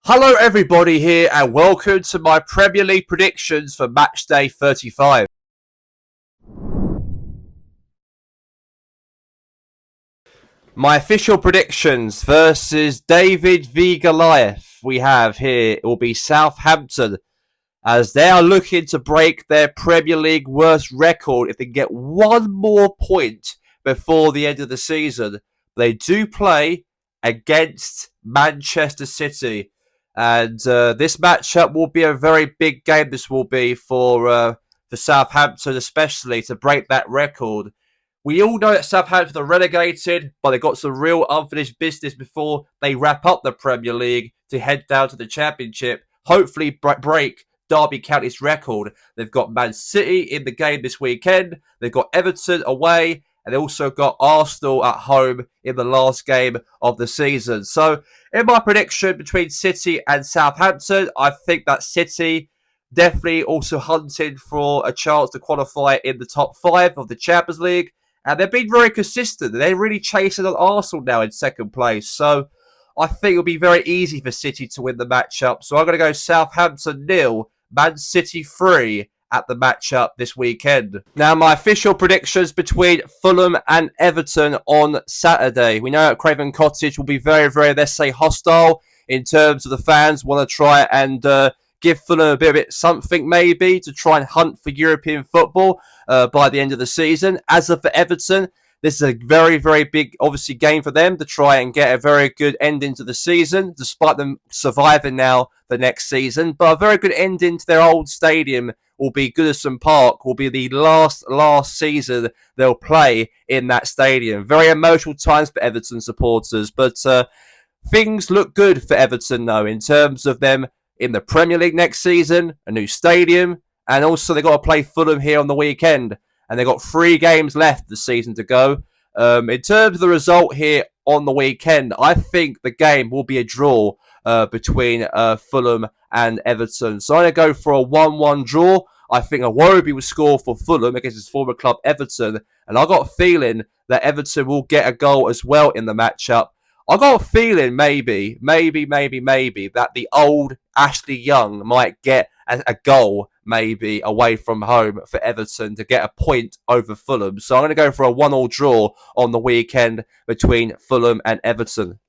Hello everybody here and welcome to my Premier League predictions for Matchday 35. My official predictions versus David v Goliath we have here will be Southampton, as they are looking to break their Premier League worst record if they get one more point before the end of the season. They do play against Manchester City. And this matchup will be a very big game. This will be for Southampton, especially to break that record. We all know that Southampton are relegated, but they've got some real unfinished business before they wrap up the Premier League to head down to the Championship. Hopefully break Derby County's record. They've got Man City in the game this weekend. They've got Everton away. And they also got Arsenal at home in the last game of the season. So, in my prediction between City and Southampton, I think that City definitely also hunting for a chance to qualify in the top 5 of the Champions League. And they've been very consistent. They're really chasing on Arsenal now in second place. So, I think it'll be very easy for City to win the matchup. So, I'm going to go Southampton 0, Man City 3. At the matchup this weekend. Now, my official predictions between Fulham and Everton on Saturday. We know at Craven Cottage will be very, let's say, hostile in terms of the fans want to try and give Fulham a bit something maybe to try and hunt for European football by the end of the season. As for Everton, this is a very, big, obviously, game for them to try and get a very good ending to the season, despite them surviving now the next season. But a very good ending to their old stadium will be Goodison Park, will be the last season they'll play in that stadium. Very emotional times for Everton supporters, but things look good for Everton, though, in terms of them in the Premier League next season, a new stadium, and also they've got to play Fulham here on the weekend. And they've got 3 games left this season to go. In terms of the result here on the weekend, I think the game will be a draw between Fulham and Everton. So I'm going to go for a 1-1 draw. I think Iwobi will score for Fulham against his former club Everton. And I've got a feeling that Everton will get a goal as well in the matchup. I've got a feeling maybe that the old Ashley Young might get a goal maybe away from home for Everton to get a point over Fulham. So I'm going to go for a 1-1 draw on the weekend between Fulham and Everton.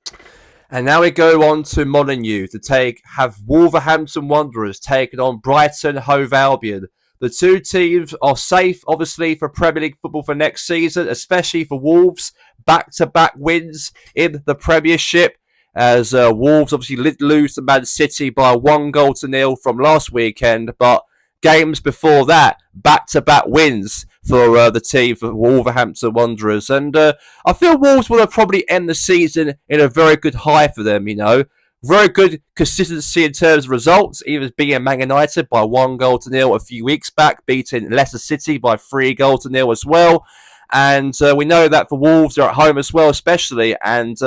And now we go on to Molineux to have Wolverhampton Wanderers taking on Brighton Hove Albion. The two teams are safe, obviously, for Premier League football for next season, especially for Wolves. Back-to-back wins in the Premiership, as Wolves obviously lose to Man City by 1-0 from last weekend. But games before that, back-to-back wins for the team, for Wolverhampton Wanderers. And I feel Wolves will probably end the season in a very good high for them, you know. Very good consistency in terms of results, even being Man United by 1-0 a few weeks back, beating Leicester City by 3-0 as well. And we know that for Wolves, they're at home as well, especially. And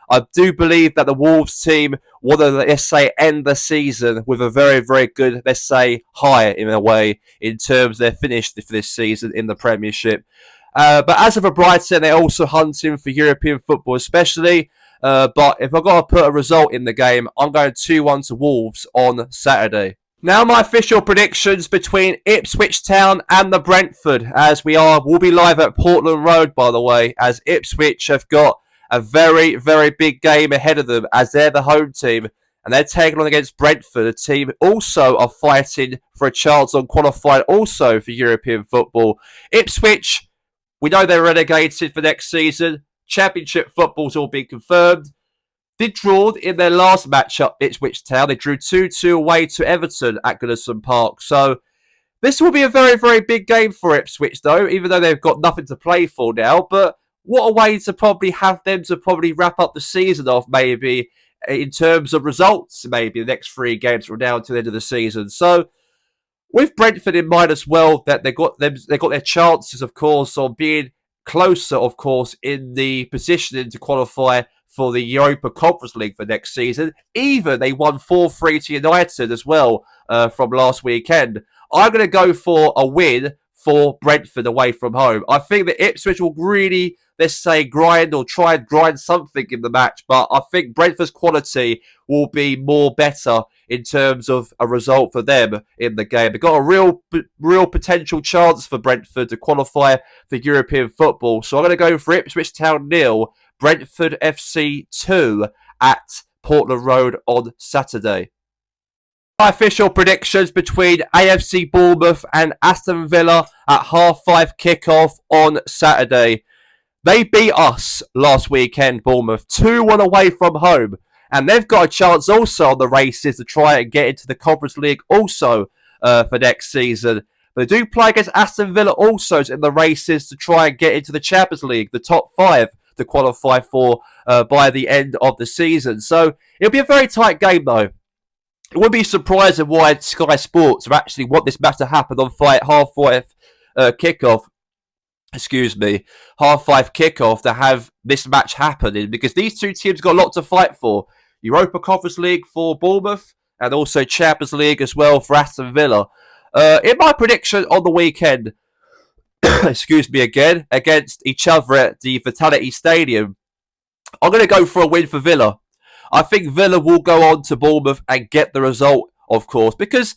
I do believe that the Wolves team want to, let's say, end the season with a very good, let's say, high in a way, in terms of their finish for this season in the Premiership. But as for Brighton, they're also hunting for European football, especially. But if I've got to put a result in the game, I'm going 2-1 to Wolves on Saturday. Now my official predictions between Ipswich Town and the Brentford, as we'll be live at Portland Road, by the way, as Ipswich have got a very big game ahead of them, as they're the home team, and they're taking on against Brentford, a team also are fighting for a chance on qualifying also for European football. Ipswich, we know they're relegated for next season. Championship football's all been confirmed. Did draw in their last matchup, Ipswich Town. They drew 2-2 away to Everton at Goodison Park. So this will be a very big game for Ipswich, though, even though they've got nothing to play for now. But what a way to probably have them to probably wrap up the season off, maybe, in terms of results, maybe the next 3 games from now to the end of the season. So with Brentford in mind as well, that they got their chances, of course, of being closer, of course, in the positioning to qualify for the Europa Conference League for next season. Even they won 4-3 to United as well from last weekend. I'm going to go for a win for Brentford away from home. I think that Ipswich will really, let's say, grind or try and grind something in the match, but I think Brentford's quality will be more better in terms of a result for them in the game. They've got a real potential chance for Brentford to qualify for European football. So I'm going to go for Ipswich Town 0, Brentford FC 2 at Portland Road on Saturday. My official predictions between AFC Bournemouth and Aston Villa at 5:30 kickoff on Saturday. They beat us last weekend, Bournemouth, 2-1 away from home. And they've got a chance also on the races to try and get into the Conference League also for next season. But they do play against Aston Villa also in the races to try and get into the Champions League, the top 5 to qualify for by the end of the season. So it'll be a very tight game though. It wouldn't be surprising why Sky Sports have actually want this match to happen on 5:30 kickoff. Excuse me, 5:30 kickoff to have this match happening because these two teams got a lot to fight for. Europa Conference League for Bournemouth and also Champions League as well for Aston Villa. In my prediction on the weekend, excuse me again, against each other at the Vitality Stadium, I'm going to go for a win for Villa. I think Villa will go on to Bournemouth and get the result, of course, because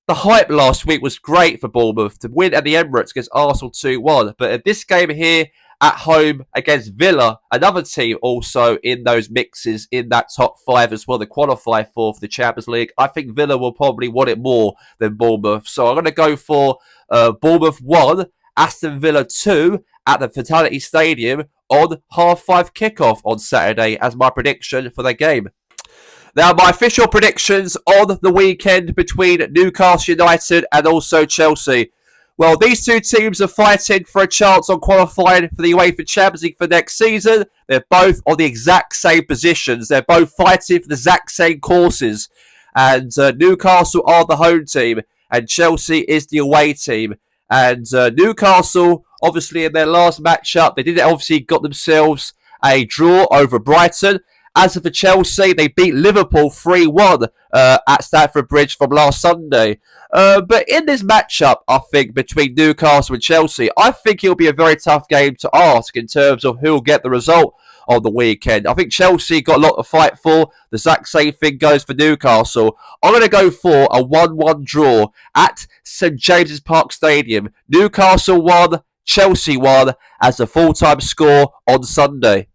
the hype last week was great for Bournemouth to win at the Emirates against Arsenal 2-1. But at this game here at home against Villa, another team also in those mixes in that top 5 as well to qualify for the Champions League, I think Villa will probably want it more than Bournemouth. So I'm going to go for Bournemouth 1, Aston Villa 2 at the Vitality Stadium on 5:30 kickoff on Saturday as my prediction for the game. Now, my official predictions on the weekend between Newcastle United and also Chelsea. Well, these two teams are fighting for a chance on qualifying for the UEFA Champions League for next season. They're both on the exact same positions. They're both fighting for the exact same courses. And Newcastle are the home team and Chelsea is the away team. And Newcastle, obviously in their last matchup, they did obviously got themselves a draw over Brighton. As for Chelsea, they beat Liverpool 3-1 at Stamford Bridge from last Sunday. But in this matchup, I think, between Newcastle and Chelsea, I think it'll be a very tough game to ask in terms of who will get the result on the weekend. I think Chelsea got a lot to fight for. The exact same thing goes for Newcastle. I'm going to go for a 1-1 draw at St James's Park Stadium. Newcastle 1, Chelsea 1 as the full-time score on Sunday.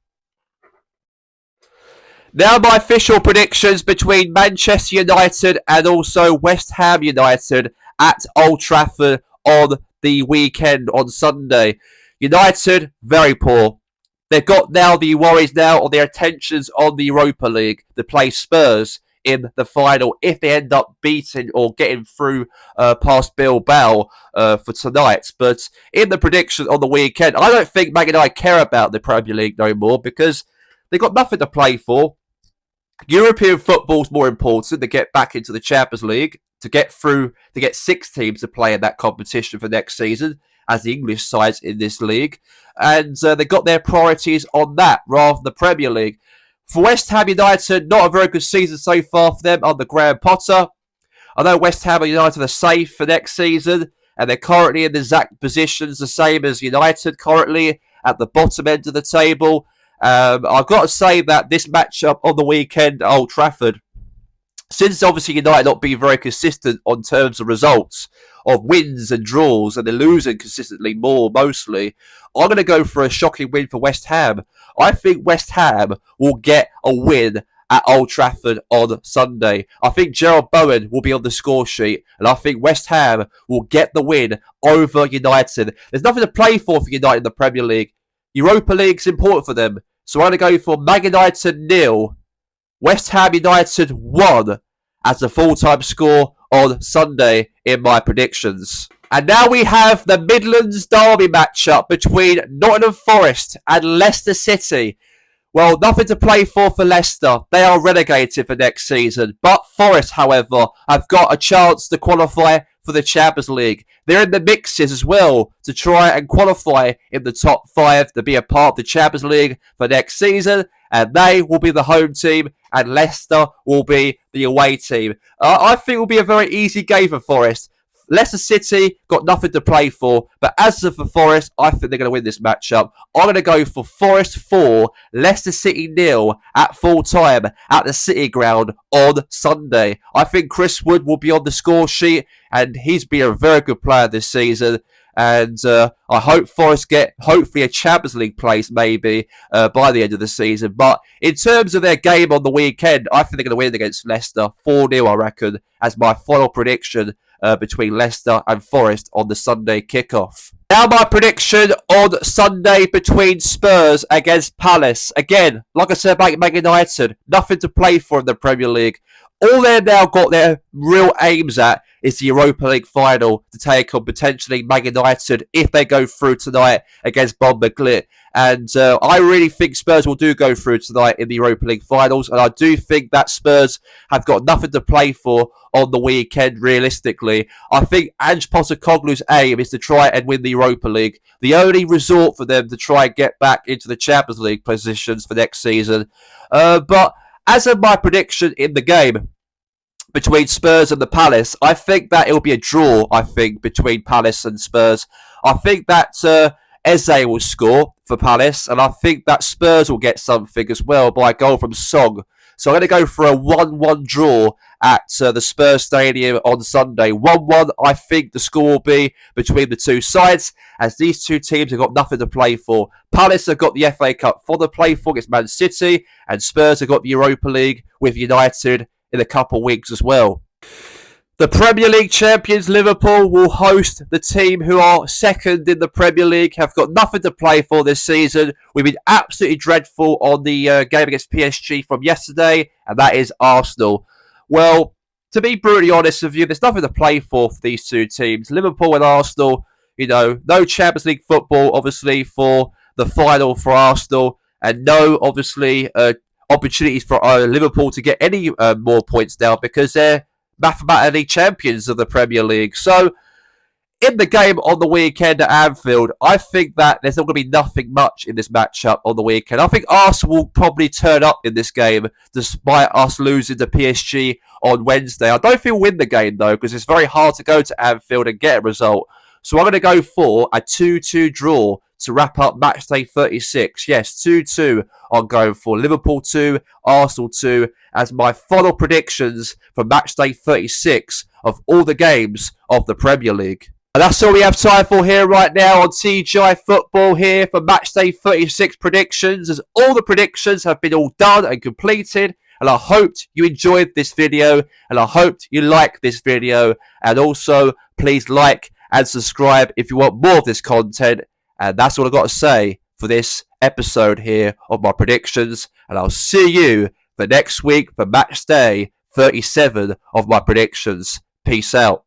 Now my official predictions between Manchester United and also West Ham United at Old Trafford on the weekend on Sunday. United, very poor. They've got now the worries now on their attentions on the Europa League to play Spurs in the final if they end up beating or getting through past Bilbao for tonight. But in the prediction on the weekend, I don't think Man United care about the Premier League no more because they've got nothing to play for. European football's more important to get back into the Champions League, to get 6 teams to play in that competition for next season, as the English sides in this league. And they got their priorities on that rather than the Premier League. For West Ham United, not a very good season so far for them under Graham Potter. I know West Ham United are safe for next season, and they're currently in the exact positions the same as United currently at the bottom end of the table. I've got to say that this matchup on the weekend at Old Trafford, since obviously United not being very consistent on terms of results, of wins and draws, and they're losing consistently more mostly, I'm going to go for a shocking win for West Ham. I think West Ham will get a win at Old Trafford on Sunday. I think Gerald Bowen will be on the score sheet, and I think West Ham will get the win over United. There's nothing to play for United in the Premier League. Europa League's important for them. So I'm going to go for Man United 0, West Ham United 1 as the full-time score on Sunday in my predictions. And now we have the Midlands derby matchup between Nottingham Forest and Leicester City. Well, nothing to play for Leicester. They are relegated for next season. But Forest, however, have got a chance to qualify for the Champions League. They're in the mixes as well to try and qualify in the top 5 to be a part of the Champions League for next season. And they will be the home team and Leicester will be the away team. I think it will be a very easy game for Forest. Leicester City got nothing to play for, but as for Forest, I think they're going to win this matchup. I'm going to go for Forest 4, Leicester City 0 at full time at the City Ground on Sunday. I think Chris Wood will be on the score sheet, and he's been a very good player this season. And I hope Forest get hopefully a Champions League place maybe by the end of the season. But in terms of their game on the weekend, I think they're going to win against Leicester 4-0, I reckon, as my final prediction between Leicester and Forest on the Sunday kickoff. Now my prediction on Sunday between Spurs against Palace. Again, like I said about Man United, nothing to play for in the Premier League. All they've now got their real aims at is the Europa League final to take on potentially Man United if they go through tonight against Bournemouth. And I really think Spurs will go through tonight in the Europa League finals. And I do think that Spurs have got nothing to play for on the weekend, realistically. I think Ange Postecoglou's aim is to try and win the Europa League. The only resort for them to try and get back into the Champions League positions for next season. But as of my prediction in the game between Spurs and the Palace, I think that it will be a draw, between Palace and Spurs. I think that Eze will score for Palace, and I think that Spurs will get something as well by a goal from Song. So I'm going to go for a 1-1 draw at the Spurs Stadium on Sunday. 1-1, I think the score will be between the two sides, as these two teams have got nothing to play for. Palace have got the FA Cup for the play for against Man City, and Spurs have got the Europa League with United in a couple of weeks as well. The Premier League champions Liverpool will host the team who are second in the Premier League, have got nothing to play for this season. We've been absolutely dreadful on the game against PSG from yesterday, and that is Arsenal. Well, to be brutally honest with you, there's nothing to play for these two teams. Liverpool and Arsenal, no Champions League football, obviously, for the final for Arsenal, and no, obviously, opportunities for Liverpool to get any more points now because they're mathematically champions of the Premier League. So, in the game on the weekend at Anfield, I think that there's not going to be nothing much in this matchup on the weekend. I think Arsenal will probably turn up in this game despite us losing to PSG on Wednesday. I don't think we'll win the game though because it's very hard to go to Anfield and get a result. So I'm going to go for a 2-2 draw to wrap up Matchday 36. Yes, 2-2 I'm going for. Liverpool 2, Arsenal 2 as my final predictions for Matchday 36 of all the games of the Premier League. And that's all we have time for here right now on TGI Football here for Matchday 36 predictions, as all the predictions have been all done and completed. And I hoped you enjoyed this video, and I hoped you liked this video. And also, please like and subscribe if you want more of this content. And that's all I've got to say for this episode here of my predictions. And I'll see you for next week for Match Day 37 of my predictions. Peace out.